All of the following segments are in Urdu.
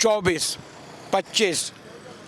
24, 25,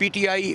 PTI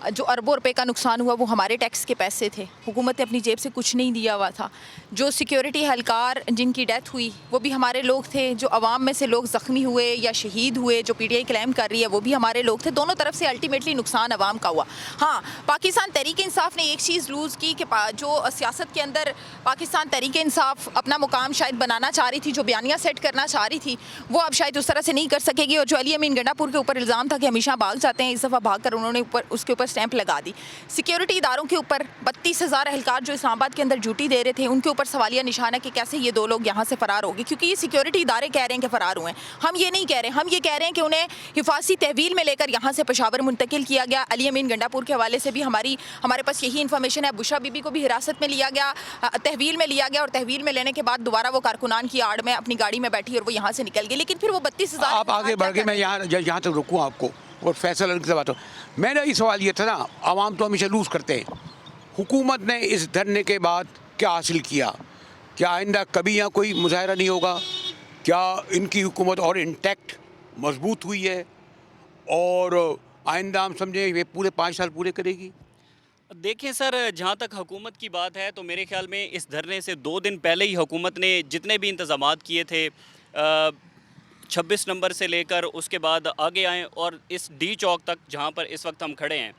جو اربوں روپے کا نقصان ہوا وہ ہمارے ٹیکس کے پیسے تھے, حکومت نے اپنی جیب سے کچھ نہیں دیا ہوا تھا. جو سیکیورٹی اہلکار جن کی ڈیتھ ہوئی وہ بھی ہمارے لوگ تھے, جو عوام میں سے لوگ زخمی ہوئے یا شہید ہوئے جو پی ٹی آئی کلیم کر رہی ہے وہ بھی ہمارے لوگ تھے. دونوں طرف سے الٹیمیٹلی نقصان عوام کا ہوا. ہاں, پاکستان تحریک انصاف نے ایک چیز لوز کی کہ جو سیاست کے اندر پاکستان تحریک انصاف اپنا مقام شاید بنانا چاہ رہی تھی, جو بیانیہ سیٹ کرنا چاہ رہی تھی, وہ اب شاید اس طرح سے نہیں کر سکے گی. اور جو علی امین گنڈا پور کے اوپر الزام تھا کہ ہمیشہ بھاگ جاتے ہیں, اس دفعہ بھاگ کر انہوں نے اس کے اوپر سٹیمپ لگا دی. سیکیورٹی اداروں کے اوپر 32,000 اہلکار جو اسلام آباد کے اندر ڈیوٹی دے رہے تھے ان کے اوپر سوالیہ نشان ہے کہ کیسے یہ 2 لوگ یہاں سے فرار ہو گئے, کیونکہ یہ سیکیورٹی ادارے کہہ رہے ہیں کہ فرار ہوئے ہیں. ہم یہ نہیں کہہ رہے, ہم یہ کہہ رہے ہیں کہ انہیں حفاظتی تحویل میں لے کر یہاں سے پشاور منتقل کیا گیا. علی امین گنڈا پور کے حوالے سے بھی ہمارے پاس یہی انفارمیشن ہے. بشرا بی بی کو بھی حراست میں لیا گیا, تحویل میں لیا گیا, اور تحویل میں لینے کے بعد دوبارہ وہ کارکنان کی آڑ میں اپنی گاڑی میں بیٹھی اور وہ یہاں سے نکل گئی. لیکن پھر وہ 32,000 آپ آگے بڑھ کے میں یہاں تک رکوں آپ کو اور فیصل کی بات ہو. میرا یہ سوال یہ تھا نا, عوام تو ہمیشہ لوز کرتے ہیں, حکومت نے اس دھرنے کے بعد کیا حاصل کیا؟ کیا آئندہ کبھی یہاں کوئی مظاہرہ نہیں ہوگا؟ کیا ان کی حکومت اور انٹیکٹ مضبوط ہوئی ہے اور آئندہ ہم سمجھیں یہ پورے 5 سال پورے کرے گی؟ دیکھیں سر, جہاں تک حکومت کی بات ہے تو میرے خیال میں اس دھرنے سے 2 دن پہلے ہی حکومت نے جتنے بھی انتظامات کیے تھے 26 نمبر سے لے کر اس کے بعد آگے آئیں اور اس ڈی چوک تک جہاں پر اس وقت ہم کھڑے ہیں,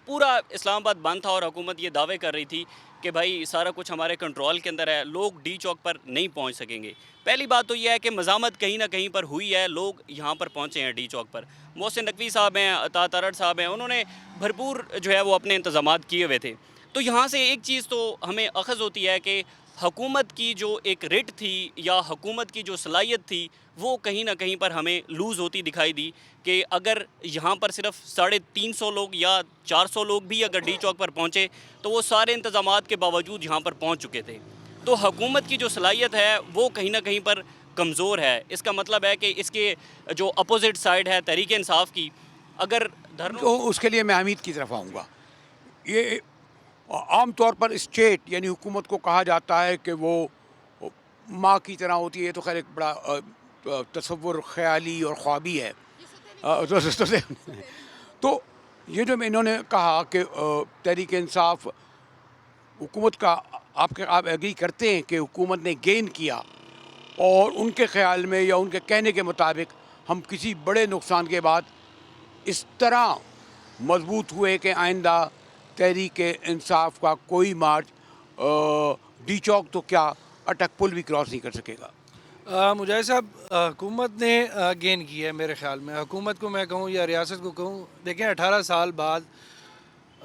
پورا اسلام آباد بند تھا اور حکومت یہ دعوے کر رہی تھی کہ بھائی سارا کچھ ہمارے کنٹرول کے اندر ہے, لوگ ڈی چوک پر نہیں پہنچ سکیں گے. پہلی بات تو یہ ہے کہ مزاحمت کہیں نہ کہیں پر ہوئی ہے, لوگ یہاں پر پہنچے ہیں ڈی چوک پر. محسن نقوی صاحب ہیں, عطا تارڑ صاحب ہیں, انہوں نے بھرپور جو ہے وہ اپنے انتظامات کیے ہوئے تھے. تو یہاں سے ایک چیز تو ہمیں اخذ ہوتی ہے کہ حکومت کی جو ایک رٹ تھی یا حکومت کی جو صلاحیت تھی وہ کہیں نہ کہیں پر ہمیں لوز ہوتی دکھائی دی, کہ اگر یہاں پر صرف 350 لوگ یا 400 لوگ بھی اگر ڈی چوک پر پہنچے تو وہ سارے انتظامات کے باوجود یہاں پر پہنچ چکے تھے. تو حکومت کی جو صلاحیت ہے وہ کہیں نہ کہیں پر کمزور ہے. اس کا مطلب ہے کہ اس کے جو اپوزٹ سائڈ ہے تحریک انصاف کی, اگر تو اس کے لیے میں حمید کی طرف آؤں گا. یہ عام طور پر اسٹیٹ یعنی حکومت کو کہا جاتا ہے کہ وہ ماں کی طرح ہوتی ہے. یہ تو خیر ایک بڑا تصور خیالی اور خوابی ہے. تو یہ جو انہوں نے کہا کہ تحریک انصاف حکومت کا, آپ ایگری کرتے ہیں کہ حکومت نے گین کیا, اور ان کے خیال میں یا ان کے کہنے کے مطابق ہم کسی بڑے نقصان کے بعد اس طرح مضبوط ہوئے کہ آئندہ تحریک انصاف کا کوئی مارچ ڈی چوک تو کیا اٹک پل بھی کراس نہیں کر سکے گا؟ مجاہد صاحب, حکومت نے گین کی ہے میرے خیال میں. حکومت کو میں کہوں یا ریاست کو کہوں, دیکھیں 18 سال بعد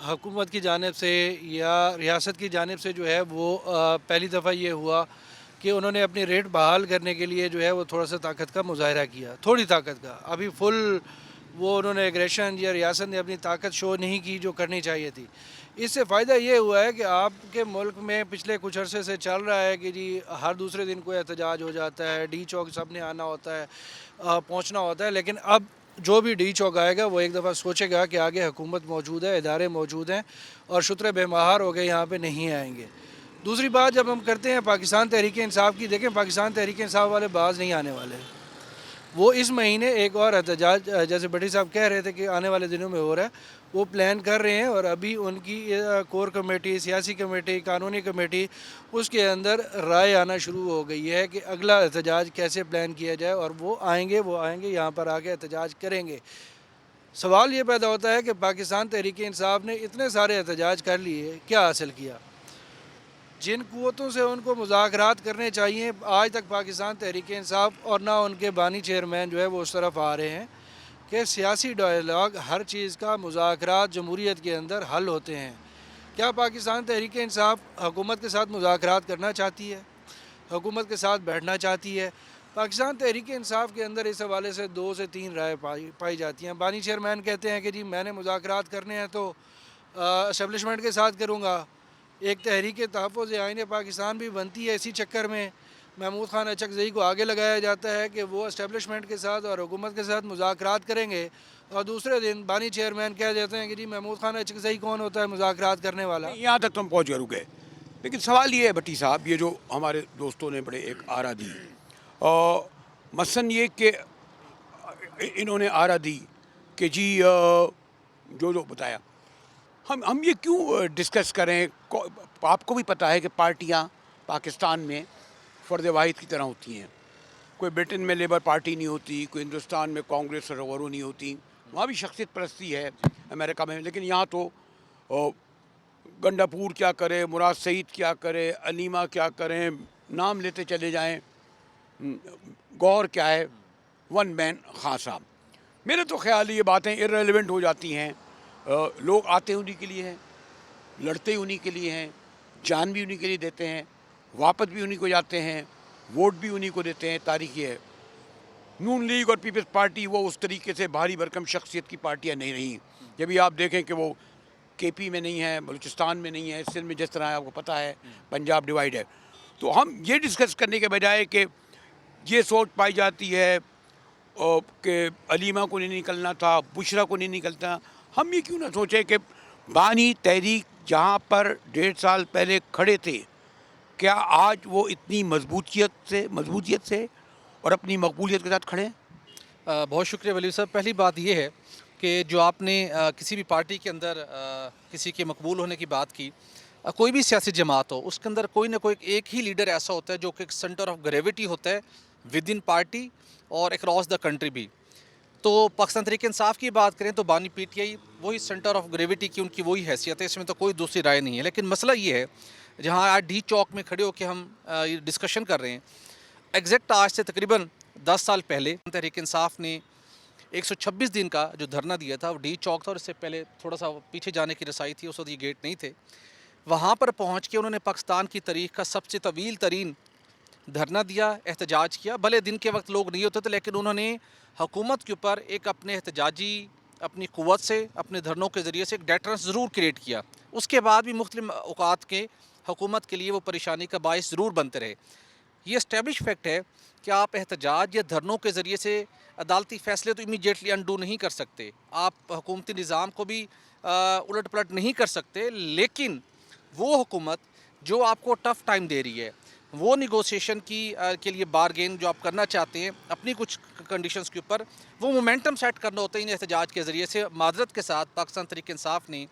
حکومت کی جانب سے یا ریاست کی جانب سے جو ہے وہ پہلی دفعہ یہ ہوا کہ انہوں نے اپنی ریٹ بحال کرنے کے لیے جو ہے وہ تھوڑا سا طاقت کا مظاہرہ کیا, تھوڑی طاقت کا. ابھی فل وہ انہوں نے ایگریشن یا ریاست نے اپنی طاقت شو نہیں کی جو کرنی چاہیے تھی. اس سے فائدہ یہ ہوا ہے کہ آپ کے ملک میں پچھلے کچھ عرصے سے چل رہا ہے کہ جی ہر دوسرے دن کوئی احتجاج ہو جاتا ہے, ڈی چوک سب نے آنا ہوتا ہے, پہنچنا ہوتا ہے. لیکن اب جو بھی ڈی چوک آئے گا وہ ایک دفعہ سوچے گا کہ آگے حکومت موجود ہے, ادارے موجود ہیں, اور شتر بے مہار ہو گئے یہاں پہ نہیں آئیں گے. دوسری بات جب ہم کرتے ہیں پاکستان تحریک انصاف کی, دیکھیں پاکستان تحریک انصاف والے باز نہیں آنے والے. وہ اس مہینے ایک اور احتجاج جیسے بٹی صاحب کہہ رہے تھے کہ آنے والے دنوں میں ہو رہا ہے, وہ پلان کر رہے ہیں. اور ابھی ان کی کور کمیٹی, سیاسی کمیٹی, قانونی کمیٹی, اس کے اندر رائے آنا شروع ہو گئی ہے کہ اگلا احتجاج کیسے پلان کیا جائے, اور وہ آئیں گے یہاں پر آ کے احتجاج کریں گے. سوال یہ پیدا ہوتا ہے کہ پاکستان تحریک انصاف نے اتنے سارے احتجاج کر لیے, کیا حاصل کیا؟ جن قوتوں سے ان کو مذاکرات کرنے چاہیے, آج تک پاکستان تحریک انصاف اور نہ ان کے بانی چیئرمین جو ہے وہ اس طرف آ رہے ہیں کہ سیاسی ڈائلاگ ہر چیز کا مذاکرات جمہوریت کے اندر حل ہوتے ہیں. کیا پاکستان تحریک انصاف حکومت کے ساتھ مذاکرات کرنا چاہتی ہے, حکومت کے ساتھ بیٹھنا چاہتی ہے؟ پاکستان تحریک انصاف کے اندر اس حوالے سے 2 سے 3 رائے پائی جاتی ہیں. بانی چیئرمین کہتے ہیں کہ جی میں نے مذاکرات کرنے ہیں تو اسٹیبلشمنٹ کے ساتھ کروں گا. ایک تحریک تحفظ آئین پاکستان بھی بنتی ہے, اسی چکر میں محمود خان اچکزئی کو آگے لگایا جاتا ہے کہ وہ اسٹیبلشمنٹ کے ساتھ اور حکومت کے ساتھ مذاکرات کریں گے, اور دوسرے دن بانی چیئرمین کہہ دیتے ہیں کہ جی محمود خان اچکزئی کون ہوتا ہے مذاکرات کرنے والا. یہاں تک تم پہنچ گئے. لیکن سوال یہ ہے بٹی صاحب, یہ جو ہمارے دوستوں نے بڑے ایک آرا دی, مثلاً یہ کہ انہوں نے آرا دی کہ جی جو بتایا ہم یہ کیوں ڈسکس کریں؟ آپ کو بھی پتہ ہے کہ پارٹیاں پاکستان میں فرد واحد کی طرح ہوتی ہیں. کوئی برٹن میں لیبر پارٹی نہیں ہوتی, کوئی ہندوستان میں کانگریس اور غورو نہیں ہوتی. وہاں بھی شخصیت پرستی ہے امریکہ میں, لیکن یہاں تو گنڈاپور کیا کرے, مراد سعید کیا کرے, علیمہ کیا کریں, نام لیتے چلے جائیں, گور کیا ہے, ون مین خان صاحب. میرے تو خیال یہ باتیں ارریلیونٹ ہو جاتی ہیں. لوگ آتے انہی کے لیے ہیں, لڑتے انہی کے لیے ہیں, جان بھی انہی کے لیے دیتے ہیں, واپس بھی انہی کو جاتے ہیں, ووٹ بھی انہی کو دیتے ہیں. تاریخ یہ ہے. نون لیگ اور پیپلز پارٹی وہ اس طریقے سے بھاری بھرکم شخصیت کی پارٹیاں نہیں رہیں. جب بھی آپ دیکھیں کہ وہ کے پی میں نہیں ہے, بلوچستان میں نہیں ہے, سندھ میں جس طرح ہے آپ کو پتہ ہے, پنجاب ڈیوائیڈ ہے. تو ہم یہ ڈسکس کرنے کے بجائے کہ یہ سوچ پائی جاتی ہے کہ علیمہ کو نہیں نکلنا تھا, بشرا کو نہیں نکلتا, ہم یہ کیوں نہ سوچیں کہ بانی تحریک جہاں پر 1.5 سال پہلے کھڑے تھے, کیا آج وہ اتنی مضبوطیت سے اور اپنی مقبولیت کے ساتھ کھڑے ہیں؟ بہت شکریہ ولی صاحب. پہلی بات یہ ہے کہ جو آپ نے کسی بھی پارٹی کے اندر کسی کے مقبول ہونے کی بات کی, کوئی بھی سیاسی جماعت ہو اس کے اندر کوئی نہ کوئی ایک ہی لیڈر ایسا ہوتا ہے جو کہ ایک سینٹر آف گریویٹی ہوتا ہے ود ان پارٹی اور اکراس دا کنٹری بھی. تو پاکستان تحریک انصاف کی بات کریں تو بانی پی ٹی آئی وہی سینٹر آف گریویٹی کی ان کی وہی حیثیت ہے, اس میں تو کوئی دوسری رائے نہیں ہے. لیکن مسئلہ یہ ہے جہاں آج ڈی چوک میں کھڑے ہو کے ہم یہ ڈسکشن کر رہے ہیں, ایگزیکٹ آج سے تقریباً 10 سال پہلے تحریک انصاف نے 126 دن کا جو دھرنا دیا تھا وہ ڈی چوک تھا, اور اس سے پہلے تھوڑا سا پیچھے جانے کی رسائی تھی, اس وقت یہ گیٹ نہیں تھے. وہاں پر پہنچ کے انہوں نے پاکستان کی تاریخ کا سب سے طویل ترین دھرنا دیا, احتجاج کیا. بھلے دن کے وقت لوگ نہیں ہوتے تھے, لیکن انہوں نے حکومت کے اوپر ایک اپنے احتجاجی اپنی قوت سے اپنے دھرنوں کے ذریعے سے ایک ڈیٹرنس ضرور کریٹ کیا. اس کے بعد بھی مختلف اوقات کے حکومت کے لیے وہ پریشانی کا باعث ضرور بنتے رہے. یہ اسٹیبلش فیکٹ ہے کہ آپ احتجاج یا دھرنوں کے ذریعے سے عدالتی فیصلے تو امیڈیٹلی انڈو نہیں کر سکتے, آپ حکومتی نظام کو بھی الٹ پلٹ نہیں کر سکتے, لیکن وہ حکومت جو آپ کو ٹف ٹائم دے رہی ہے, وہ نیگوسیشن کے لیے بارگین جو آپ کرنا چاہتے ہیں اپنی کچھ کنڈیشنز کے اوپر, وہ مومنٹم سیٹ کرنا ہوتا ہے ان احتجاج کے ذریعے سے. معذرت کے ساتھ پاکستان تحریک انصاف نے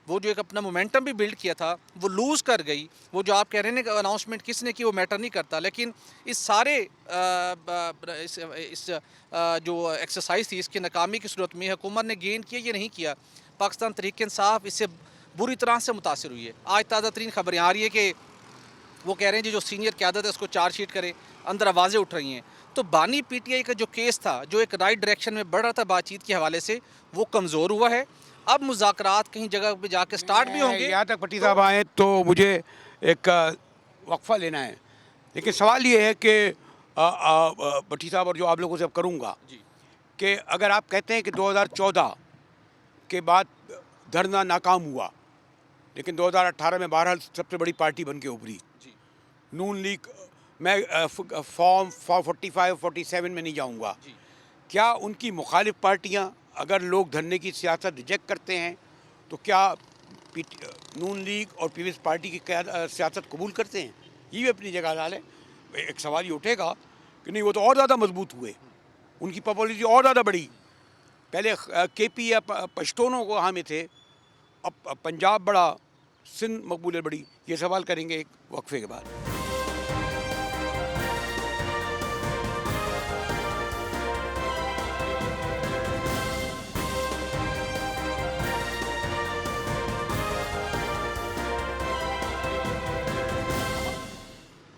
وہ جو ایک اپنا مومنٹم بھی بلڈ کیا تھا وہ لوز کر گئی. وہ جو آپ کہہ رہے ہیں کہ اناؤنسمنٹ کس نے کی وہ میٹر نہیں کرتا, لیکن اس سارے اس جو ایکسرسائز تھی اس کی ناکامی کی صورت میں حکومت نے گین کیا, یہ نہیں کیا. پاکستان تحریک انصاف اس سے بری طرح سے متاثر ہوئی ہے. آج تازہ ترین خبریں آ رہی ہے کہ وہ کہہ رہے ہیں جو سینئر قیادت ہے اس کو چارج شیٹ کرے, اندر آوازیں اٹھ رہی ہیں. تو بانی پی ٹی آئی کا جو کیس تھا جو ایک رائٹ ڈائریکشن میں بڑھ رہا تھا بات چیت کے حوالے سے, وہ کمزور ہوا ہے. اب مذاکرات کہیں جگہ پہ جا کے سٹارٹ بھی ہوں گے. یہاں تک بھٹی صاحب آئیں تو مجھے ایک وقفہ لینا ہے, لیکن سوال یہ ہے کہ بھٹی صاحب اور جو آپ لوگوں سے اب کروں گا کہ اگر آپ کہتے ہیں کہ 2014 کے بعد دھرنا ناکام ہوا, لیکن 2018 میں بہرحال سب سے بڑی پارٹی بن کے ابھری نون لیگ. میں فارم 45 47 میں نہیں جاؤں گا. کیا ان کی مخالف پارٹیاں اگر لوگ دھرنے کی سیاست ریجیکٹ کرتے ہیں تو کیا نون لیگ اور پیپلز پارٹی کی سیاست قبول کرتے ہیں؟ یہ بھی اپنی جگہ حال ہے. ایک سوال یہ اٹھے گا کہ نہیں وہ تو اور زیادہ مضبوط ہوئے, ان کی پاپولیٹی اور زیادہ بڑھی. پہلے کے پی یا پشتونوں کو حامی تھے, اب پنجاب بڑا, سندھ مقبولیت بڑی. یہ سوال کریں گے ایک وقفے کے بعد.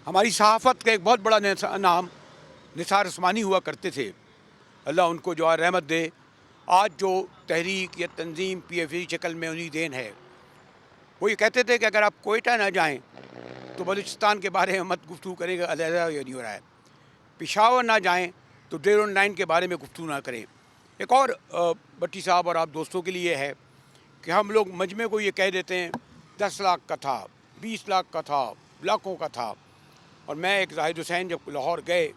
ہماری صحافت کا ایک بہت بڑا نام نثار عثمانی ہوا کرتے تھے, اللہ ان کو جو ہے رحمت دے. آج جو تحریک یا تنظیم پی ایف ای شکل میں انہی دین ہے. وہ یہ کہتے تھے کہ اگر آپ کوئٹہ نہ جائیں تو بلوچستان کے بارے میں مت گفتگو کرے گا, علیحدہ یہ نہیں ہو رہا ہے. پشاور نہ جائیں تو 009 کے بارے میں گفتگو نہ کریں. ایک اور بٹی صاحب اور آپ دوستوں کے لیے ہے کہ ہم لوگ مجمع کو یہ کہہ دیتے ہیں 10 لاکھ کا تھا, 20 لاکھ کا تھا, لاکھوں کا تھا. اور میں ایک زاہد حسین جب لاہور گئے,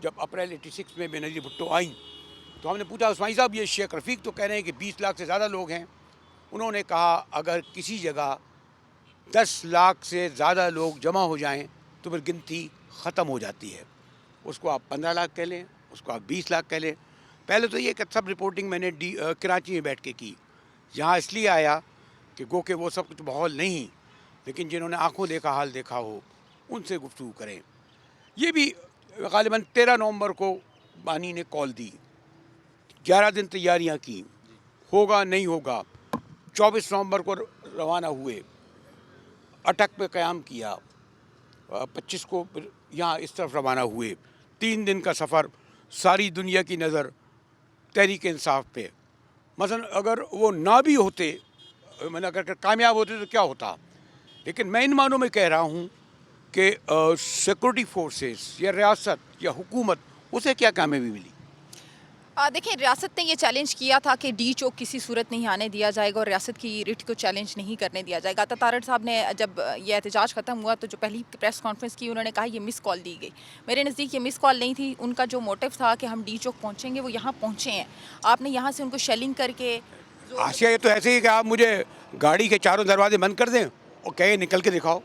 جب اپریل 86 میں بے نظیر بھٹو آئیں تو ہم نے پوچھا عثمانی صاحب یہ شیخ رفیق تو کہہ رہے ہیں کہ 20 لاکھ سے زیادہ لوگ ہیں. انہوں نے کہا اگر کسی جگہ 10 لاکھ سے زیادہ لوگ جمع ہو جائیں تو پھر گنتی ختم ہو جاتی ہے. اس کو آپ 15 لاکھ کہہ لیں, اس کو آپ 20 لاکھ کہہ لیں. پہلے تو یہ کہ سب رپورٹنگ میں نے کراچی میں بیٹھ کے کی. یہاں اس لیے آیا کہ گو کہ وہ سب کچھ ماحول نہیں، لیکن جنہوں نے آنکھوں دیکھا حال دیکھا ہو ان سے گفتگو کریں. یہ بھی غالباً 13 نومبر کو بانی نے کال دی، 11 دن تیاریاں کی، ہوگا نہیں ہوگا. 24 نومبر کو روانہ ہوئے، اٹک پہ قیام کیا، 25 کو یہاں اس طرف روانہ ہوئے. 3 دن کا سفر، ساری دنیا کی نظر تحریک انصاف پہ. مثلا اگر وہ نہ بھی ہوتے، اگر کامیاب ہوتے تو کیا ہوتا. لیکن میں ان معنوں میں کہہ رہا ہوں کہ سیکورٹی فورسز یا ریاست یا حکومت، اسے کیا کامیابی ملی؟ دیکھیں، ریاست نے یہ چیلنج کیا تھا کہ ڈی چوک کسی صورت نہیں آنے دیا جائے گا اور ریاست کی ریٹ کو چیلنج نہیں کرنے دیا جائے گا. عطا تارڑ صاحب نے جب یہ احتجاج ختم ہوا تو جو پہلی پریس کانفرنس کی انہوں نے کہا یہ مس کال دی گئی. میرے نزدیک یہ مس کال نہیں تھی. ان کا جو موٹیو تھا کہ ہم ڈی چوک پہنچیں گے، وہ یہاں پہنچے ہیں. آپ نے یہاں سے ان کو شیلنگ کر کے آسیہ، یہ تو ایسے ہی کہ آپ مجھے گاڑی کے چاروں دروازے بند کر دیں اور کہے نکل کے دکھاؤ.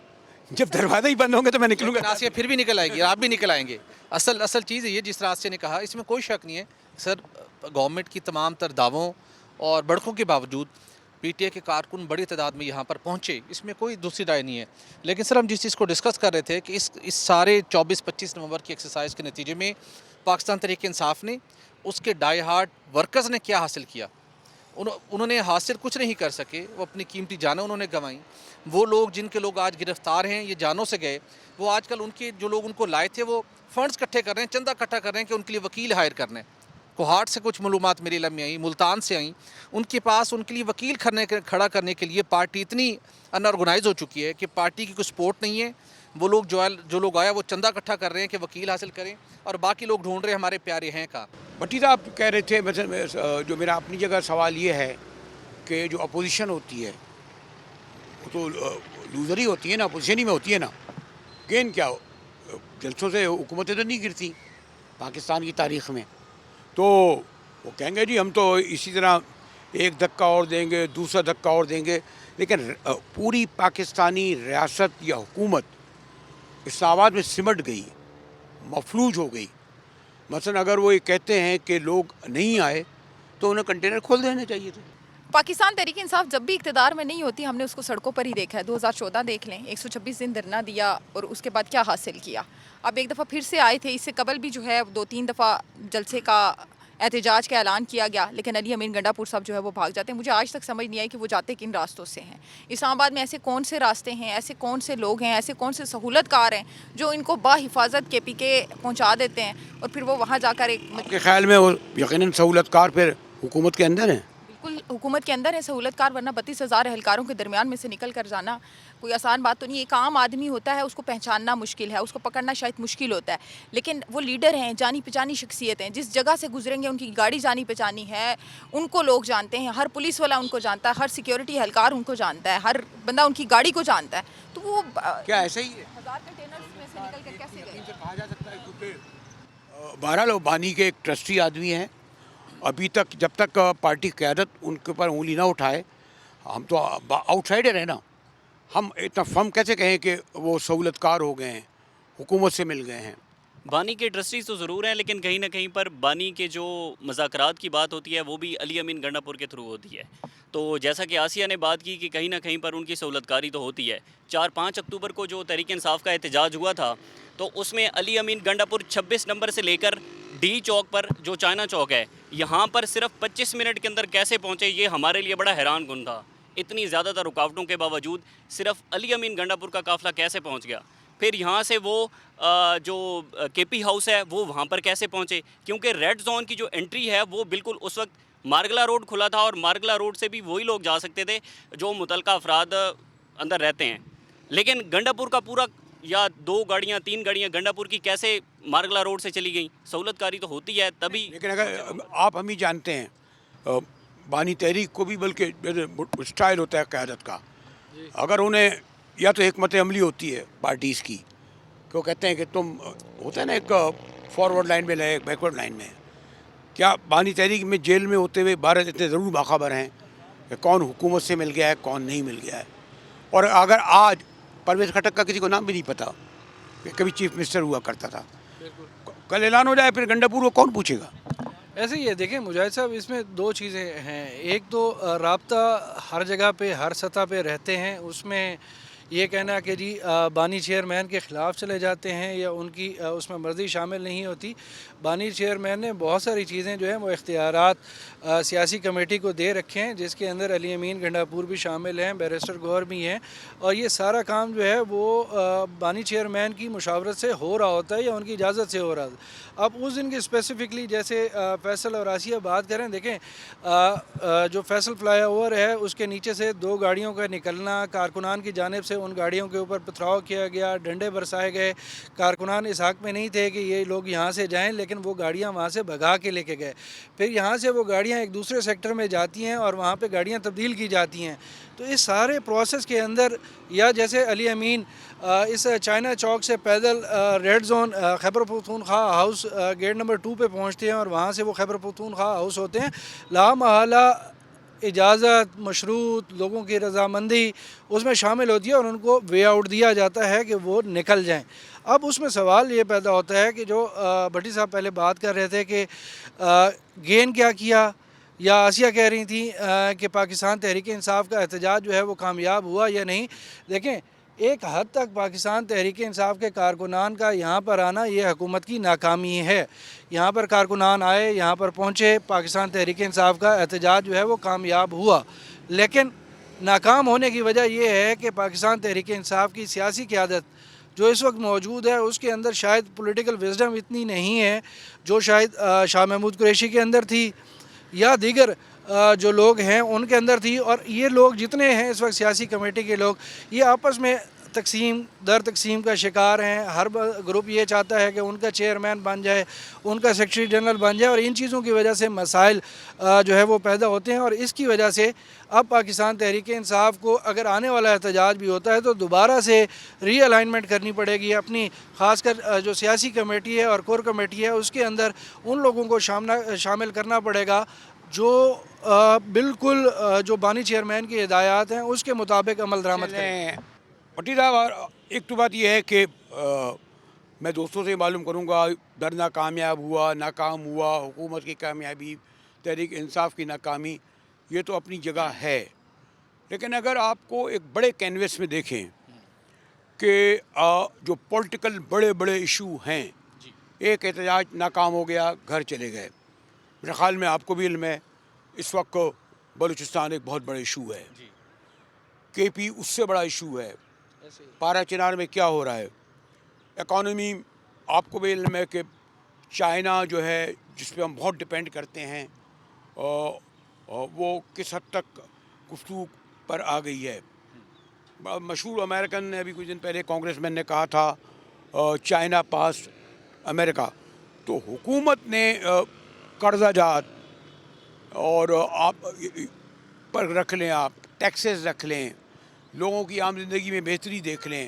جب دروازے ہی بند ہوں گے تو میں نکلوں گا. آسیہ پھر بھی نکل آئے گی، آپ بھی نکل آئیں گے. اصل چیز یہ جس طرح آسیہ نے کہا، اس میں کوئی شک نہیں ہے سر. گورنمنٹ کی تمام تر دعووں اور بڑکوں کے باوجود پی ٹی آئی کے کارکن بڑی تعداد میں یہاں پر پہنچے، اس میں کوئی دوسری رائے نہیں ہے. لیکن سر ہم جس چیز کو ڈسکس کر رہے تھے کہ اس سارے 24-25 نومبر کی ایکسرسائز کے نتیجے میں پاکستان تحریک انصاف نے، اس کے ڈائی ہارڈ ورکرز نے کیا حاصل کیا. انہوں نے حاصل کچھ نہیں کر سکے. وہ اپنی قیمتی جانیں انہوں نے گنوائیں. وہ لوگ جن کے لوگ آج گرفتار ہیں، یہ جانوں سے گئے. وہ آج کل ان کے جو لوگ ان کو لائے تھے وہ فنڈز اکٹھے کر رہے ہیں، چندہ اکٹھا کر رہے ہیں کہ ان کے لیے وکیل ہائر کرنے. کوہاٹ سے کچھ معلومات میری علم میں آئیں، ملتان سے آئیں. ان کے پاس ان کے لیے وکیل کھڑا کرنے کے لیے پارٹی اتنی ان آرگنائز ہو چکی ہے کہ پارٹی کی کوئی سپورٹ نہیں ہے. وہ لوگ جو لوگ آیا وہ چندہ اکٹھا کر رہے ہیں کہ وکیل حاصل کریں، اور باقی لوگ ڈھونڈ رہے ہیں ہمارے پیارے ہیں کہاں. بٹی صاحب کہہ رہے تھے، جو میرا اپنی جگہ سوال یہ ہے کہ جو اپوزیشن ہوتی ہے وہ تو لوزر ہی ہوتی ہے نا، اپوزیشن ہی میں ہوتی ہے نا. گین کیا جلسوں سے حکومتیں تو نہیں گرتی پاکستان کی تاریخ میں. تو وہ کہیں گے جی ہم تو اسی طرح ایک دھکا اور دیں گے، دوسرا دھکا اور دیں گے. لیکن پوری پاکستانی ریاست یا حکومت اسلام آباد میں سمٹ گئی، مفلوج ہو گئی. مثلا اگر وہ یہ کہتے ہیں کہ لوگ نہیں آئے تو انہیں کنٹینر کھول دینے چاہیے تھے. پاکستان تحریک انصاف جب بھی اقتدار میں نہیں ہوتی، ہم نے اس کو سڑکوں پر ہی دیکھا ہے. 2014 دیکھ لیں، 126 دن دھرنا دیا اور اس کے بعد کیا حاصل کیا. اب ایک دفعہ پھر سے آئے تھے، اس سے قبل بھی جو ہے 2-3 دفعہ جلسے کا احتجاج کا اعلان کیا گیا، لیکن علی امین گنڈا پور صاحب جو ہے وہ بھاگ جاتے ہیں. مجھے آج تک سمجھ نہیں آئی کہ وہ جاتے کن راستوں سے ہیں. اسلام آباد میں ایسے کون سے راستے ہیں، ایسے کون سے لوگ ہیں، ایسے کون سے سہولت کار ہیں جو ان کو با حفاظت کے پی کے پہنچا دیتے ہیں اور پھر وہ وہاں جا کر آپ کے خیال میں وہ یقیناً سہولت کار پھر حکومت کے اندر ہیں؟ بالکل حکومت کے اندر ہے سہولت کار، ورنہ 32,000 اہلکاروں کے درمیان میں سے نکل کر جانا کوئی آسان بات تو نہیں. ایک عام آدمی ہوتا ہے، اس کو پہچاننا مشکل ہے، اس کو پکڑنا شاید مشکل ہوتا ہے. لیکن وہ لیڈر ہیں، جانی پہچانی شخصیت ہیں. جس جگہ سے گزریں گے ان کی گاڑی جانی پہچانی ہے، ان کو لوگ جانتے ہیں. ہر پولیس والا ان کو جانتا ہے، ہر سیکیورٹی اہلکار ان کو جانتا ہے، ہر بندہ ان کی گاڑی کو جانتا ہے. تو وہ کیا ایسا ہی ہے؟ 1000 کنٹینرز میں سے نکل کر کیسے گئے؟ کہا جا سکتا ہے کیونکہ بہرحال وہ بانی کے ایک ٹرسٹی آدمی ہیں. ابھی تک جب تک پارٹی قیادت ان کے اوپر انگلی نہ اٹھائے، ہم تو آؤٹ سائڈر ہیں نا. ہم اتنا فم کیسے کہیں کہ وہ سہولت کار ہو گئے ہیں، حکومت سے مل گئے ہیں. بانی کے ٹرسٹیز تو ضرور ہیں، لیکن کہیں نہ کہیں پر بانی کے جو مذاکرات کی بات ہوتی ہے وہ بھی علی امین گنڈا پور کے تھرو ہوتی ہے. تو جیسا کہ آسیہ نے بات کی کہ کہیں نہ کہیں پر ان کی سہولت کاری تو ہوتی ہے. 4-5 اکتوبر کو جو تحریک انصاف کا احتجاج ہوا تھا تو اس میں علی امین گنڈا پور 26 نمبر سے لے کر ڈی چوک پر جو چائنا چوک ہے، یہاں پر صرف 25 منٹ کے اندر کیسے پہنچے، یہ ہمارے لیے بڑا حیران کن تھا. اتنی زیادہ تر رکاوٹوں کے باوجود صرف علی امین گنڈا پور کا قافلہ کیسے پہنچ گیا. پھر یہاں سے وہ جو کے پی ہاؤس ہے وہ وہاں پر کیسے پہنچے، کیونکہ ریڈ زون کی جو انٹری ہے وہ بالکل اس وقت مارگلا روڈ کھلا تھا، اور مارگلا روڈ سے بھی وہی لوگ جا سکتے تھے جو متعلقہ افراد اندر رہتے ہیں. لیکن گنڈا پور کا پورا یا 2 گاڑیاں 3 گاڑیاں گنڈا پور کی کیسے مارگلا روڈ سے چلی گئیں؟ سہولت کاری تو ہوتی ہے تبھی. لیکن اگر آپ ہم ہی جانتے ہیں بانی تحریک کو بھی بلکہ اسٹائل ہوتا ہے قیادت کا. اگر انہیں یا تو حکمت عملی ہوتی ہے پارٹیز کی کہ وہ کہتے ہیں کہ تم ہوتا ہے نا ایک فارورڈ لائن میں لائے، ایک بیکورڈ لائن میں. کیا بانی تحریک میں جیل میں ہوتے ہوئے بھارت اتنے ضرور باخبر ہیں کہ کون حکومت سے مل گیا ہے، کون نہیں مل گیا ہے. اور اگر آج پرویز خٹک کا کسی کو نام بھی نہیں پتا کہ کبھی چیف منسٹر ہوا کرتا تھا، کل اعلان ہو جائے پھر گنڈا پور کو کون پوچھے گا؟ ایسے ہی ہے. دیکھیں مجاہد صاحب، اس میں دو چیزیں ہیں. ایک تو رابطہ ہر جگہ پہ ہر سطح پہ رہتے ہیں. اس میں یہ کہنا کہ جی بانی چیئرمین کے خلاف چلے جاتے ہیں یا ان کی اس میں مرضی شامل نہیں ہوتی. بانی چیئرمین نے بہت ساری چیزیں جو ہیں وہ اختیارات سیاسی کمیٹی کو دے رکھے ہیں، جس کے اندر علی امین گنڈاپور بھی شامل ہیں، بیرسٹر گوہر بھی ہیں، اور یہ سارا کام جو ہے وہ بانی چیئرمین کی مشاورت سے ہو رہا ہوتا ہے یا ان کی اجازت سے ہو رہا ہے. اب اس دن کی اسپیسیفکلی جیسے فیصل اور آسیہ بات کریں، دیکھیں جو فیصل فلائی اوور ہے اس کے نیچے سے 2 گاڑیوں کا نکلنا، کارکنان کی جانب سے ان گاڑیوں کے اوپر پتھراؤ کیا گیا، ڈنڈے برسائے گئے. کارکنان اس حق میں نہیں تھے کہ یہ لوگ یہاں سے جائیں، لیکن وہ گاڑیاں وہاں سے بھگا کے لے کے گئے. پھر یہاں سے وہ گاڑیاں ایک دوسرے سیکٹر میں جاتی ہیں اور وہاں پہ گاڑیاں تبدیل کی جاتی ہیں. تو اس سارے پروسیس کے اندر، یا جیسے علی امین اس چائنا چوک سے پیدل red zone Khyber Pakhtunkhwa house gate number 2 پہ پہنچتے ہیں اور وہاں سے وہ خیبر پختونخوا ہاؤس ہوتے ہیں. لامحالہ اجازت مشروط لوگوں کی رضامندی اس میں شامل ہوتی ہے اور ان کو وے آؤٹ دیا جاتا ہے کہ وہ نکل جائیں. اب اس میں سوال یہ پیدا ہوتا ہے کہ جو بھٹی صاحب پہلے بات کر رہے تھے کہ گین کیا کیا، یا آسیہ کہہ رہی تھیں کہ پاکستان تحریک انصاف کا احتجاج جو ہے وہ کامیاب ہوا یا نہیں. دیکھیں ایک حد تک پاکستان تحریک انصاف کے کارکنان کا یہاں پر آنا یہ حکومت کی ناکامی ہے. یہاں پر کارکنان آئے، یہاں پر پہنچے، پاکستان تحریک انصاف کا احتجاج جو ہے وہ کامیاب ہوا، لیکن ناکام ہونے کی وجہ یہ ہے کہ پاکستان تحریک انصاف کی سیاسی قیادت جو اس وقت موجود ہے اس کے اندر شاید پولیٹیکل وزڈم اتنی نہیں ہے جو شاید شاہ محمود قریشی کے اندر تھی یا دیگر جو لوگ ہیں ان کے اندر تھی. اور یہ لوگ جتنے ہیں اس وقت سیاسی کمیٹی کے لوگ، یہ آپس میں تقسیم در تقسیم کا شکار ہیں. ہر گروپ یہ چاہتا ہے کہ ان کا چیئرمین بن جائے، ان کا سیکرٹری جنرل بن جائے، اور ان چیزوں کی وجہ سے مسائل جو ہے وہ پیدا ہوتے ہیں. اور اس کی وجہ سے اب پاکستان تحریک انصاف کو اگر آنے والا احتجاج بھی ہوتا ہے تو دوبارہ سے ری الائنمنٹ کرنی پڑے گی اپنی، خاص کر جو سیاسی کمیٹی ہے اور کور کمیٹی ہے اس کے اندر ان لوگوں کو شامل کرنا پڑے گا جو بالکل جو بانی چیئرمین کی ہدایات ہیں اس کے مطابق عمل درآمد کریں. بھٹی صاحب، ایک تو بات یہ ہے کہ میں دوستوں سے معلوم کروں گا، دھرنا کامیاب ہوا ناکام ہوا، حکومت کی کامیابی، تحریک انصاف کی ناکامی، یہ تو اپنی جگہ ہے. لیکن اگر آپ کو ایک بڑے کینوس میں دیکھیں کہ جو پولیٹیکل بڑے بڑے ایشو ہیں، ایک احتجاج ناکام ہو گیا، گھر چلے گئے. میرے خیال میں آپ کو بھی علم ہے اس وقت بلوچستان ایک بہت بڑا ایشو ہے، کے پی اس سے بڑا ایشو ہے. پارا چنار میں کیا ہو رہا ہے، اکانومی آپ کو بھی علم ہے کہ چائنا جو ہے جس پہ ہم بہت ڈپینڈ کرتے ہیں وہ کس حد تک گفتگو پر آ گئی ہے. مشہور امریکن نے ابھی کچھ دن پہلے کانگریس مین نے کہا تھا چائنا پاس امریکہ. تو حکومت نے قرضہ جات اور آپ پر رکھ لیں، آپ ٹیکسز رکھ لیں، لوگوں کی عام زندگی میں بہتری دیکھ لیں،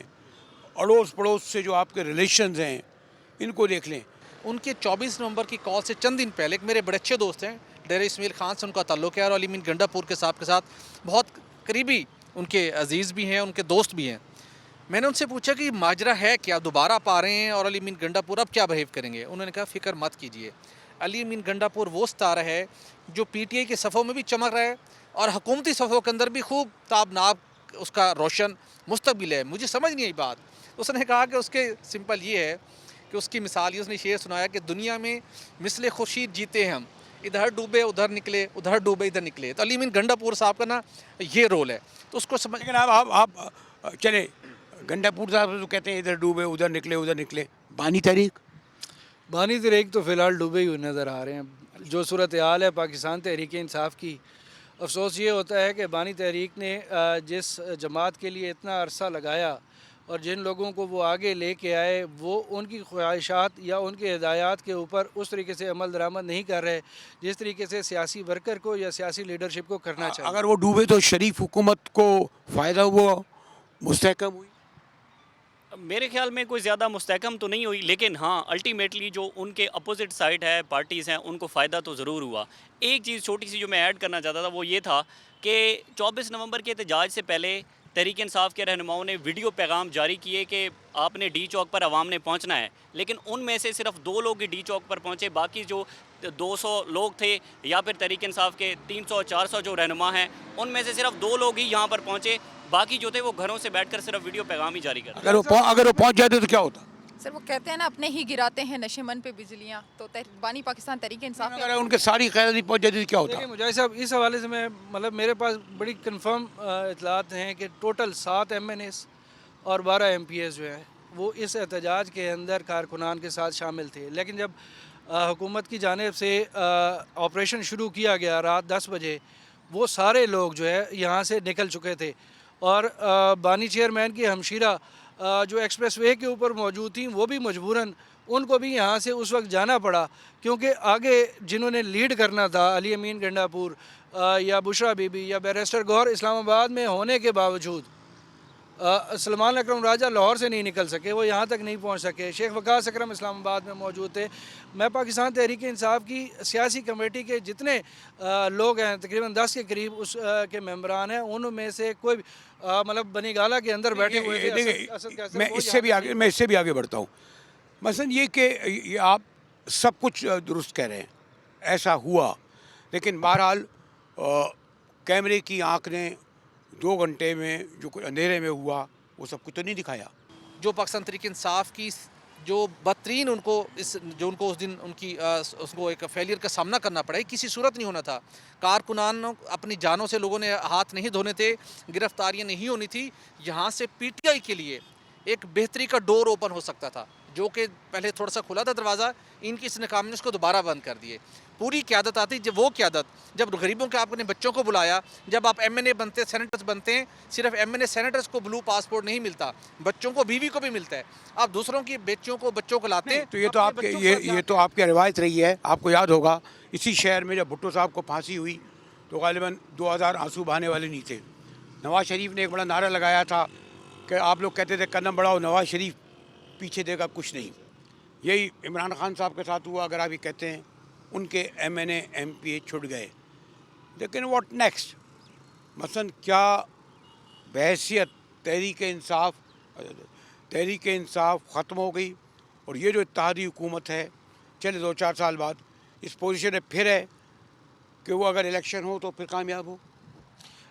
اڑوس پڑوس سے جو آپ کے ریلیشنز ہیں ان کو دیکھ لیں. ان کے 24 نومبر کی کال سے چند دن پہلے ایک میرے بڑے اچھے دوست ہیں، ڈیرہ اسماعیل خان سے ان کا تعلق ہے، اور علی امین گنڈاپور کے صاحب کے ساتھ بہت قریبی ان کے عزیز بھی ہیں، ان کے دوست بھی ہیں. میں نے ان سے پوچھا کہ ماجرا ہے کیا، دوبارہ آپ آ رہے ہیں اور علی امین گنڈاپور اب کیا بہیو کریں گے. انہوں نے کہا فکر مت کیجیے، علی امین گنڈاپور وہ ستارہ ہے جو پی ٹی آئی کے صفوں میں بھی چمک رہا ہے اور حکومتی صفوں کے اندر بھی خوب تابناک اس کا روشن مستقبل ہے. مجھے سمجھ نہیں آئی بات. اس نے کہا کہ اس کے سمپل یہ ہے کہ اس کی مثال یہ اس نے شعر سنایا کہ دنیا میں مثل خورشید جیتے ہیں ہم، ادھر ڈوبے ادھر نکلے، ادھر ڈوبے ادھر نکلے. تو علی امین گنڈاپور صاحب کا نا یہ رول ہے. تو اس کو سمجھ. لیکن آپ چلے گنڈاپور صاحب تو کہتے ہیں ادھر ڈوبے ادھر نکلے. بانی تحریک تو فی الحال ڈوبے ہی نظر آ رہے ہیں. جو صورتحال ہے پاکستان تحریک انصاف کی، افسوس یہ ہوتا ہے کہ بانی تحریک نے جس جماعت کے لیے اتنا عرصہ لگایا اور جن لوگوں کو وہ آگے لے کے آئے وہ ان کی خواہشات یا ان کی ہدایات کے اوپر اس طریقے سے عمل درآمد نہیں کر رہے جس طریقے سے سیاسی ورکر کو یا سیاسی لیڈرشپ کو کرنا چاہیے. اگر وہ ڈوبے تو شریف حکومت کو فائدہ ہوا، مستحکم ہوئی؟ میرے خیال میں کوئی زیادہ مستحکم تو نہیں ہوئی، لیکن ہاں الٹیمیٹلی جو ان کے اپوزٹ سائڈ ہے پارٹیز ہیں ان کو فائدہ تو ضرور ہوا. ایک چیز چھوٹی سی جو میں ایڈ کرنا چاہتا تھا وہ یہ تھا کہ 24 نومبر کے احتجاج سے پہلے تحریک انصاف کے رہنماؤں نے ویڈیو پیغام جاری کیے کہ آپ نے ڈی چوک پر عوام نے پہنچنا ہے، لیکن ان میں سے صرف 2 لوگ ہی ڈی چوک پر پہنچے، باقی جو 200 لوگ تھے یا پھر تحریک انصاف کے 300-400 جو رہنما ہیں ان میں سے صرف 2 لوگ ہی یہاں پر پہنچے، باقی جو تھے وہ گھروں سے بیٹھ کر صرف ویڈیو پیغام ہی جاری کر رہے ہیں۔ اگر وہ پہنچ جاتے تو کیا ہوتا؟ سر وہ کہتے ہیں نا اپنے ہی گراتے ہیں نشے من پہ بجلیاں، تو بانی پاکستان تحریک انصاف اگر ان کے ساری قیادت نہیں پہنچ جاتی تو کیا ہوتا؟ دیکھیں مجاہد صاحب، اس حوالے سے میں میرے پاس بڑی کنفرم اطلاعات ہیں کہ ٹوٹل 7 MNAs اور 12 MPAs جو ہیں وہ اس احتجاج کے اندر کارکنان کے ساتھ شامل تھے، لیکن جب حکومت کی جانب سے آپریشن شروع کیا گیا رات 10 بجے، وہ سارے لوگ جو ہے یہاں سے نکل چکے تھے، اور بانی چیئرمین کی ہمشیرہ جو ایکسپریس وے کے اوپر موجود تھیں وہ بھی مجبوراً ان کو بھی یہاں سے اس وقت جانا پڑا، کیونکہ آگے جنہوں نے لیڈ کرنا تھا علی امین گنڈا پور یا بشرا بی بی یا بیرسٹر گوہر اسلام آباد میں ہونے کے باوجود سلمان اکرم راجہ لاہور سے نہیں نکل سکے، وہ یہاں تک نہیں پہنچ سکے، شیخ وقاص اکرم اسلام آباد میں موجود تھے۔ میں پاکستان تحریک انصاف کی سیاسی کمیٹی کے جتنے لوگ ہیں تقریباً 10 کے قریب اس کے ممبران ہیں، ان میں سے کوئی مطلب بنی گالہ کے اندر بیٹھے ہوئے تھے۔ میں اس سے بھی آگے بڑھتا ہوں۔ مثلا یہ کہ یہ آپ سب کچھ درست کہہ رہے ہیں، ایسا ہوا، لیکن بہرحال کیمرے کی آنکھ نے 2 گھنٹے میں جو کچھ اندھیرے میں ہوا وہ سب کچھ تو نہیں دکھایا۔ جو پاکستان تحریک انصاف کی جو بدترین ان کو اس دن ان کی اس کو ایک فیلئر کا سامنا کرنا پڑا، کسی صورت نہیں ہونا تھا۔ کارکنان اپنی جانوں سے لوگوں نے ہاتھ نہیں دھونے تھے، گرفتاریاں نہیں ہونی تھی، یہاں سے PTI کے لیے ایک بہتری کا ڈور اوپن ہو سکتا تھا، جو کہ پہلے تھوڑا سا کھلا تھا دروازہ، ان کی اس ناکامی نے اس کو دوبارہ بند کر دیے۔ پوری قیادت آتی، جب وہ قیادت جب غریبوں کے آپ نے بچوں کو بلایا، جب آپ MNA بنتے سینیٹرز بنتے ہیں، صرف MNA سینیٹرز کو بلو پاسپورٹ نہیں ملتا، بچوں کو بیوی کو بھی ملتا ہے، آپ دوسروں کی بچوں کو لاتے ہیں۔ تو یہ تو آپ کی روایت رہی ہے۔ آپ کو یاد ہوگا اسی شہر میں جب بھٹو صاحب کو پھانسی ہوئی تو غالباً 2000 آنسو بہانے والے نہیں تھے۔ نواز شریف نے ایک بڑا نعرہ لگایا تھا کہ آپ لوگ کہتے تھے قدم بڑھاؤ، نواز شریف پیچھے دے گا کچھ نہیں۔ یہی عمران خان صاحب کے ساتھ ہوا، اگر آپ یہ کہتے ہیں ان کے MNA MPA چھٹ گئے، لیکن واٹ نیکسٹ؟ مثلا کیا بحیثیت تحریک انصاف ختم ہو گئی، اور یہ جو اتحادی حکومت ہے چلے 2-4 سال بعد اس پوزیشن میں پھر ہے کہ وہ اگر الیکشن ہو تو پھر کامیاب ہو؟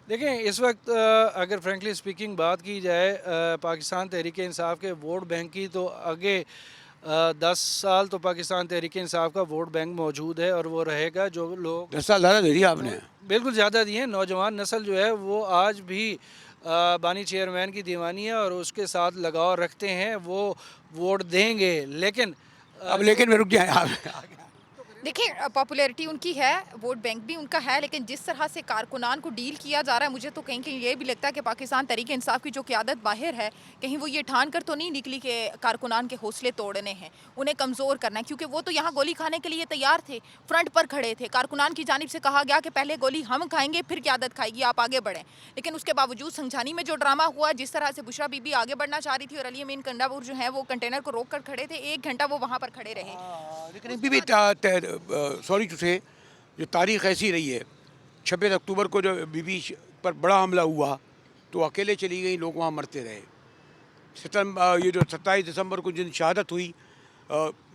دیکھیں اس وقت اگر فرینکلی اسپیکنگ بات کی جائے پاکستان تحریک انصاف کے ووٹ بینک کی، تو آگے 10 سال تو پاکستان تحریک انصاف کا ووٹ بینک موجود ہے اور وہ رہے گا۔ جو لوگ 10 سال زیادہ دے دیا آپ نے۔ بالکل زیادہ دیے، نوجوان نسل جو ہے وہ آج بھی بانی چیئرمین کی دیوانی ہے اور اس کے ساتھ لگاؤ رکھتے ہیں، وہ ووٹ دیں گے، لیکن اب لیکن میں رک جائیں آپ۔ دیکھیں پاپولیرٹی ان کی ہے، ووٹ بینک بھی ان کا ہے، لیکن جس طرح سے کارکنان کو ڈیل کیا جا رہا ہے، مجھے تو کہیں کہ یہ بھی لگتا ہے کہ پاکستان تحریک انصاف کی جو قیادت باہر ہے، کہیں وہ یہ ٹھان کر تو نہیں نکلی کہ کارکنان کے حوصلے توڑنے ہیں، انہیں کمزور کرنا ہے، کیونکہ وہ تو یہاں گولی کھانے کے لیے تیار تھے، فرنٹ پر کھڑے تھے، کارکنان کی جانب سے کہا گیا کہ پہلے گولی ہم کھائیں گے پھر قیادت کھائے گی، آپ آگے بڑھیں، لیکن اس کے باوجود سنجھانی میں جو ڈرامہ ہوا، جس طرح سے بشرا بی بی آگے بڑھنا چاہ رہی تھی اور علی امین گنڈا پور جو ہیں وہ کنٹینر کو روک کر کھڑے تھے، 1 گھنٹہ وہ وہاں پر کھڑے رہے۔ لیکن سوری ٹو سے جو تاریخ ایسی رہی ہے، 26 اکتوبر کو جو بی بی پر بڑا حملہ ہوا تو اکیلے چلی گئی، لوگ وہاں مرتے رہے۔ یہ جو 27 دسمبر کو جن شہادت ہوئی،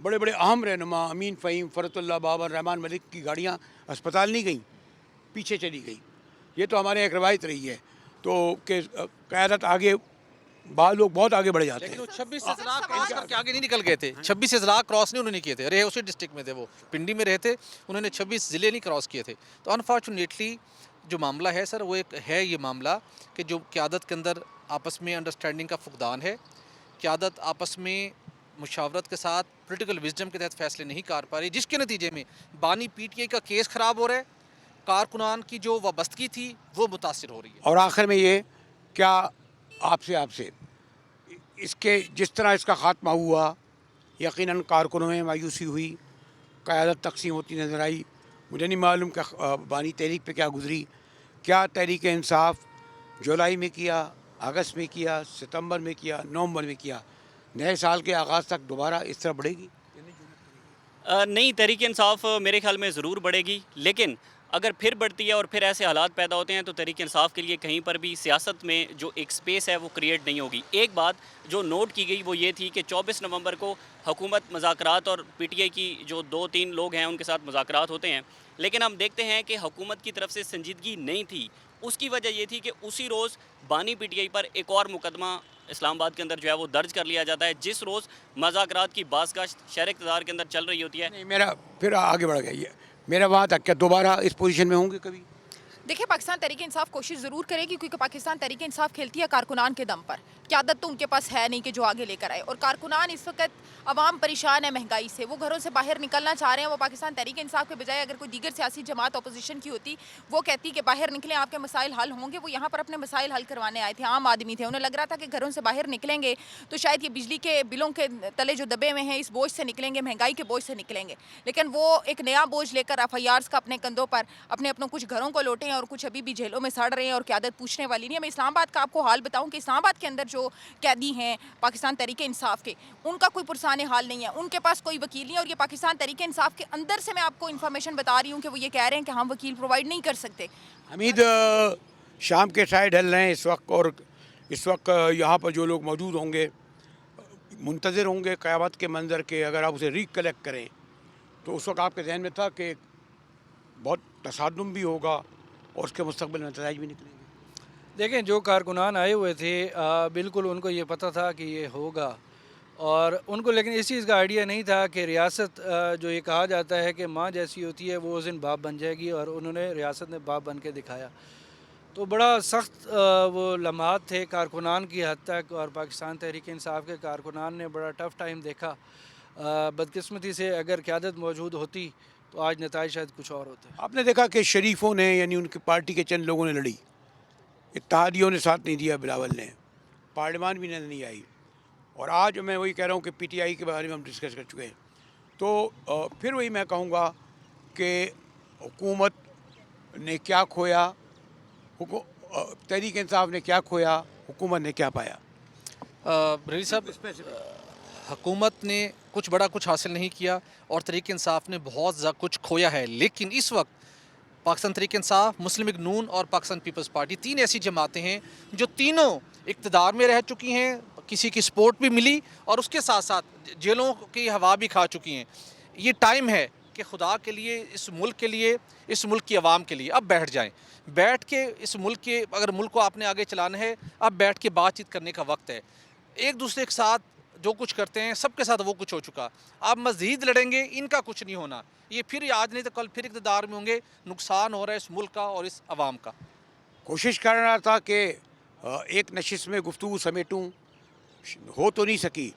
بڑے بڑے اہم رہنما امین فہیم، فرت اللہ بابر، رحمان ملک کی گاڑیاں اسپتال نہیں گئیں، پیچھے چلی گئی۔ یہ تو ہمارے ایک روایت رہی ہے، تو کہ قیادت آگے بعض لوگ بہت آگے بڑھ جاتے ہیں۔ لیکن وہ 26 اضلاع کراس کر کے آگے نہیں نکل گئے تھے، 26 اضلاع کراس نہیں انہوں نے کیے تھے، رہے اسی ڈسٹرکٹ میں تھے، وہ پنڈی میں رہتے، انہوں نے 26 ضلع نہیں کراس کیے تھے۔ تو انفارچونیٹلی جو معاملہ ہے سر، وہ ایک ہے یہ معاملہ کہ جو قیادت کے اندر آپس میں انڈرسٹینڈنگ کا فقدان ہے، قیادت آپس میں مشاورت کے ساتھ پولیٹیکل وزڈم کے تحت فیصلے نہیں کر پا رہی، جس کے نتیجے میں بانی PTI کا کیس خراب ہو رہا ہے، کارکنان کی جو وابستگی تھی وہ متاثر ہو رہی ہے۔ اور آخر میں یہ کیا آپ سے اس کے جس طرح اس کا خاتمہ ہوا، یقیناً کارکنوں میں مایوسی ہوئی، قیادت تقسیم ہوتی نظر آئی۔ مجھے نہیں معلوم کہ بانی تحریک پہ کیا گزری، کیا تحریک انصاف جولائی میں کیا، اگست میں کیا، ستمبر میں کیا، نومبر میں کیا، نئے سال کے آغاز تک دوبارہ اس طرح بڑھے گی؟ نہیں، تحریک انصاف میرے خیال میں ضرور بڑھے گی، لیکن اگر پھر بڑھتی ہے اور پھر ایسے حالات پیدا ہوتے ہیں تو تحریک انصاف کے لیے کہیں پر بھی سیاست میں جو ایک سپیس ہے وہ کریٹ نہیں ہوگی۔ ایک بات جو نوٹ کی گئی وہ یہ تھی کہ 24 نومبر کو حکومت مذاکرات اور پی ٹی آئی کی جو 2-3 لوگ ہیں ان کے ساتھ مذاکرات ہوتے ہیں، لیکن ہم دیکھتے ہیں کہ حکومت کی طرف سے سنجیدگی نہیں تھی۔ اس کی وجہ یہ تھی کہ اسی روز بانی پی ٹی آئی پر ایک اور مقدمہ اسلام آباد کے اندر جو ہے وہ درج کر لیا جاتا ہے، جس روز مذاکرات کی باز گشت شہر اقتدار کے اندر چل رہی ہوتی ہے۔ نہیں میرا پھر آگے بڑھ گیا یہ میرا وہاں تک کیا دوبارہ اس پوزیشن میں ہوں گے کبھی؟ دیکھیں پاکستان تحریک انصاف کوشش ضرور کرے گی کیونکہ پاکستان تحریک انصاف کھیلتی ہے کارکنان کے دم پر، قیادت تو ان کے پاس ہے نہیں کہ جو آگے لے کر آئے، اور کارکنان اس وقت عوام پریشان ہے مہنگائی سے، وہ گھروں سے باہر نکلنا چاہ رہے ہیں۔ وہ پاکستان تحریک انصاف کے بجائے اگر کوئی دیگر سیاسی جماعت اپوزیشن کی ہوتی وہ کہتی کہ باہر نکلیں آپ کے مسائل حل ہوں گے، وہ یہاں پر اپنے مسائل حل کروانے آئے تھے، عام آدمی تھے، انہیں لگ رہا تھا کہ گھروں سے باہر نکلیں گے تو شاید یہ بجلی کے بلوں کے تلے جو دبے ہوئے ہیں اس بوجھ سے نکلیں گے، مہنگائی کے بوجھ سے نکلیں گے، لیکن وہ ایک نیا بوجھ لے کر ایف آئی آرز کا اپنے کندھوں پر اپنے کچھ گھروں کو لوٹیں اور کچھ ابھی بھی جیلوں میں سڑ رہے ہیں اور قیادت پوچھنے والی نہیں ہے۔ میں اسلام آباد کا آپ کو حال بتاؤں کہ اسلام آباد کے اندر جو قیدی ہیں پاکستان تحریک انصاف کے، ان کا کوئی پرسان حال نہیں ہے، ان کے پاس کوئی وکیل نہیں ہے، اور یہ پاکستان تحریک انصاف کے اندر سے میں آپ کو انفارمیشن بتا رہی ہوں کہ وہ یہ کہہ رہے ہیں کہ ہم وکیل پرووائڈ نہیں کر سکتے۔ حمید شام کے سائے ڈھل رہے ہیں اس وقت، اور اس وقت یہاں پر جو لوگ موجود ہوں گے منتظر ہوں گے قیامت کے منظر کے، اگر آپ اسے ریکلیکٹ کریں تو اس وقت آپ کے ذہن میں تھا کہ بہت تصادم بھی ہوگا اور اس کے مستقبل میں نتائج بھی نکلیں گے۔ دیکھیں جو کارکنان آئے ہوئے تھے بالکل ان کو یہ پتہ تھا کہ یہ ہوگا، اور ان کو لیکن اس چیز کا آئیڈیا نہیں تھا کہ ریاست جو یہ کہا جاتا ہے کہ ماں جیسی ہوتی ہے وہ اس دن باپ بن جائے گی، اور انہوں نے ریاست نے باپ بن کے دکھایا۔ تو بڑا سخت وہ لمحات تھے کارکنان کی حد تک، اور پاکستان تحریک انصاف کے کارکنان نے بڑا ٹف ٹائم دیکھا۔ بدقسمتی سے اگر قیادت موجود ہوتی تو آج نتائج شاید کچھ اور ہوتے۔ آپ نے دیکھا کہ شریفوں نے یعنی ان کی پارٹی کے چند لوگوں نے لڑی، اتحادیوں نے ساتھ نہیں دیا، بلاول نے، پارلیمان بھی نظر نہیں آئی، اور آج میں وہی کہہ رہا ہوں کہ پی ٹی آئی کے بارے میں ہم ڈسکس کر چکے ہیں۔ تو پھر وہی میں کہوں گا کہ حکومت نے کیا کھویا، تحریک انصاف نے کیا کھویا، حکومت نے کیا پایا؟ رضی صاحب، حکومت نے کچھ بڑا کچھ حاصل نہیں کیا اور تحریک انصاف نے بہت زیادہ کچھ کھویا ہے، لیکن اس وقت پاکستان تحریک انصاف، مسلم لیگ نون اور پاکستان پیپلز پارٹی، تین ایسی جماعتیں ہیں جو تینوں اقتدار میں رہ چکی ہیں، کسی کی سپورٹ بھی ملی اور اس کے ساتھ ساتھ جیلوں کی ہوا بھی کھا چکی ہیں۔ یہ ٹائم ہے کہ خدا کے لیے، اس ملک کے لیے، اس ملک کی عوام کے لیے اب بیٹھ جائیں، بیٹھ کے اس ملک کے، اگر ملک کو آپ نے آگے چلانا ہے اب بیٹھ کے بات چیت کرنے کا وقت ہے۔ ایک دوسرے کے ساتھ جو کچھ کرتے ہیں سب کے ساتھ وہ کچھ ہو چکا، آپ مزید لڑیں گے ان کا کچھ نہیں ہونا، یہ پھر آج نہیں تو کل پھر اقتدار میں ہوں گے، نقصان ہو رہا ہے اس ملک کا اور اس عوام کا۔ کوشش کر رہا تھا کہ ایک نشست میں گفتگو سمیٹوں، ہو تو نہیں سکی،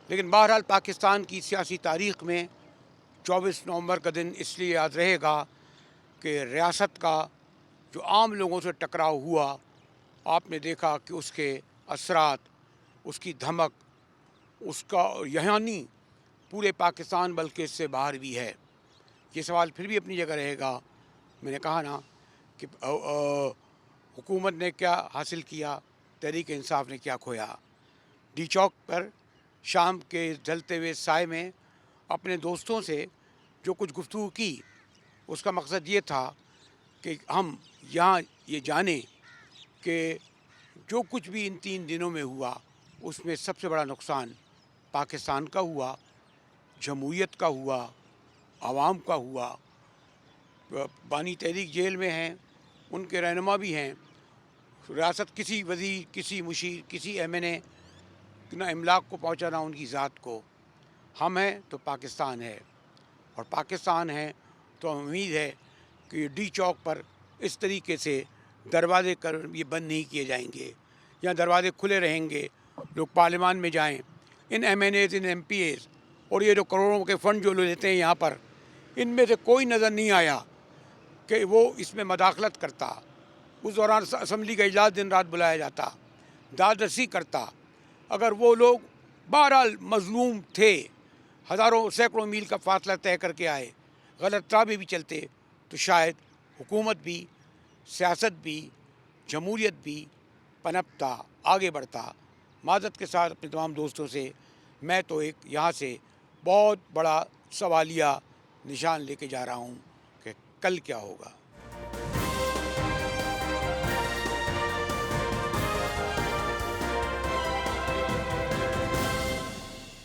لیکن بہرحال پاکستان کی سیاسی تاریخ میں 24 نومبر کا دن اس لیے یاد رہے گا کہ ریاست کا جو عام لوگوں سے ٹکراؤ ہوا، آپ نے دیکھا کہ اس کے اثرات، اس کی دھمک، اس کا یہاں نہیں پورے پاکستان بلکہ اس سے باہر بھی ہے۔ یہ سوال پھر بھی اپنی جگہ رہے گا، میں نے کہا نا کہ حکومت نے کیا حاصل کیا، تحریک انصاف نے کیا کھویا۔ ڈی چوک پر شام کے ڈھلتے ہوئے سائے میں اپنے دوستوں سے جو کچھ گفتگو کی، اس کا مقصد یہ تھا کہ ہم یہاں یہ جانیں کہ جو کچھ بھی ان 3 دنوں میں ہوا اس میں سب سے بڑا نقصان پاکستان کا ہوا، جمہوریت کا ہوا، عوام کا ہوا۔ بانی تحریک جیل میں ہیں، ان کے رہنما بھی ہیں، ریاست کسی وزیر، کسی مشیر، کسی ایم این اے نہ املاک کو پہنچانا ان کی ذات کو۔ ہم ہیں تو پاکستان ہے، اور پاکستان ہے تو امید ہے کہ یہ ڈی چوک پر اس طریقے سے دروازے یہ بند نہیں کیے جائیں گے، یا دروازے کھلے رہیں گے، لوگ پارلیمان میں جائیں، ان ایم این ایز، ان ایم پی ایز، اور یہ جو کروڑوں کے فنڈ جو لیتے ہیں یہاں پر، ان میں سے کوئی نظر نہیں آیا کہ وہ اس میں مداخلت کرتا۔ اس دوران اسمبلی کا اجلاس دن رات بلایا جاتا، داد رسی کرتا۔ اگر وہ لوگ بہرحال مظلوم تھے، ہزاروں سینکڑوں میل کا فاصلہ طے کر کے آئے، غلط راہ بھی چلتے، تو شاید حکومت بھی، سیاست بھی، جمہوریت بھی پنپتا، آگے بڑھتا۔ معذرت کے ساتھ اپنے تمام دوستوں سے میں تو ایک یہاں سے بہت بڑا سوالیہ نشان لے کے جا رہا ہوں کہ کل کیا ہوگا۔